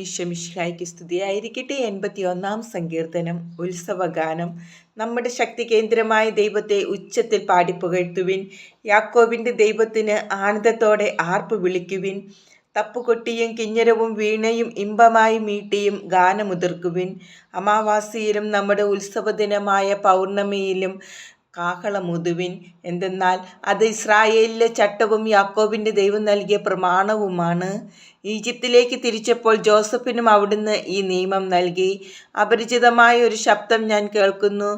ഈശോമിശിഹായ്ക്ക് സ്തുതിയായിരിക്കട്ടെ. 81 സങ്കീർത്തനം, ഉത്സവഗാനം. നമ്മുടെ ശക്തി കേന്ദ്രമായ ദൈവത്തെ ഉച്ചത്തിൽ പാടിപ്പുകഴ്ത്തുവിൻ. യാക്കോബിൻ്റെ ദൈവത്തിന് ആനന്ദത്തോടെ ആർപ്പ് വിളിക്കുവിൻ. തപ്പുകൊട്ടിയും കിഞ്ഞരവും വീണയും ഇമ്പമായി മീട്ടിയും ഗാനമുതിർക്കുവിൻ. അമാവാസിയിലും നമ്മുടെ ഉത്സവദിനമായ പൗർണമിയിലും കാഹളമുതുവിൻ. എന്തെന്നാൽ അത് ഇസ്രായേലിലെ ചട്ടവും യാക്കോബിൻ്റെ ദൈവം നൽകിയ പ്രമാണവുമാണ്. ഈജിപ്തിലേക്ക് തിരിച്ചപ്പോൾ ജോസഫിനും അവിടുന്ന് ഈ നിയമം നൽകി. അപരിചിതമായ ഒരു ശബ്ദം ഞാൻ കേൾക്കുന്നു.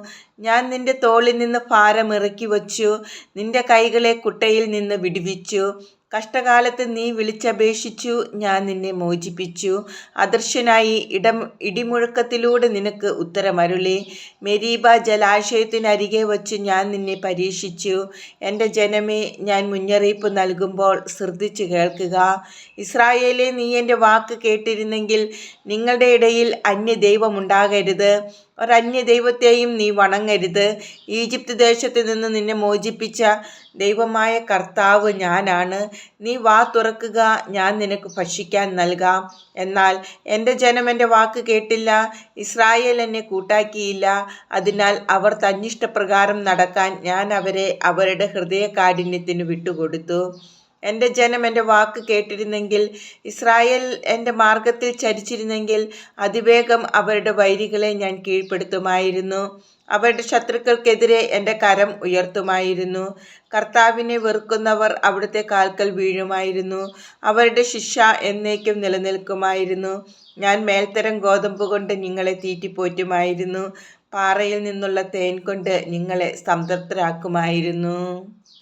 ഞാൻ നിന്റെ തോളിൽ നിന്ന് ഭാരം ഇറക്കി വച്ചു, നിന്റെ കൈകളെ കുട്ടയിൽ നിന്ന് വിടുവിച്ചു. കഷ്ടകാലത്ത് നീ വിളിച്ചപേക്ഷിച്ചു, ഞാൻ നിന്നെ മോചിപ്പിച്ചു. അദൃശ്യനായി ഇടിമുഴക്കത്തിലൂടെ നിനക്ക് ഉത്തരമരുളി. മെരീബ ജലാശയത്തിനരികെ വച്ച് ഞാൻ നിന്നെ പരീക്ഷിച്ചു. എൻ്റെ ജനമേ, ഞാൻ മുന്നറിയിപ്പ് നൽകുമ്പോൾ ശ്രദ്ധിച്ചു കേൾക്കുക. ഇസ്രായേലേ, നീ എൻ്റെ വാക്ക് കേട്ടിരുന്നെങ്കിൽ നിങ്ങളുടെ ഇടയിൽ അന്യദൈവമുണ്ടാകരുത്. ഒരന്യദൈവത്തെയും നീ വണങ്ങരുത്. ഈജിപ്ത് ദേശത്ത് നിന്ന് നിന്നെ മോചിപ്പിച്ച ദൈവമായ കർത്താവ് ഞാനാണ്. നീ വാ തുറക്കുക, ഞാൻ നിനക്ക് ഭക്ഷിക്കാൻ നൽകാം. എന്നാൽ എൻ്റെ ജനം എൻ്റെ വാക്ക് കേട്ടില്ല, ഇസ്രായേൽ എന്നെ കൂട്ടാക്കിയില്ല. അതിനാൽ അവർ തന്നിഷ്ടപ്രകാരം നടക്കാൻ ഞാൻ അവരെ അവരുടെ ഹൃദയകാഠിന്യത്തിന് വിട്ടുകൊടുത്തു. എൻ്റെ ജനം എൻ്റെ വാക്ക് കേട്ടിരുന്നെങ്കിൽ, ഇസ്രായേൽ എൻ്റെ മാർഗത്തിൽ ചരിച്ചിരുന്നെങ്കിൽ, അതിവേഗം അവരുടെ വൈരികളെ ഞാൻ കീഴ്പ്പെടുത്തുമായിരുന്നു. അവരുടെ ശത്രുക്കൾക്കെതിരെ എൻ്റെ കരം ഉയർത്തുമായിരുന്നു. കർത്താവിനെ വെറുക്കുന്നവർ അവിടുത്തെ കാൽക്കൽ വീഴുമായിരുന്നു. അവരുടെ ശിക്ഷ എന്നേക്കും നിലനിൽക്കുമായിരുന്നു. ഞാൻ മേൽത്തരം ഗോതമ്പ് കൊണ്ട് നിങ്ങളെ തീറ്റിപ്പോറ്റുമായിരുന്നു. പാറയിൽ നിന്നുള്ള തേൻ കൊണ്ട് നിങ്ങളെ സംതൃപ്തരാക്കുമായിരുന്നു.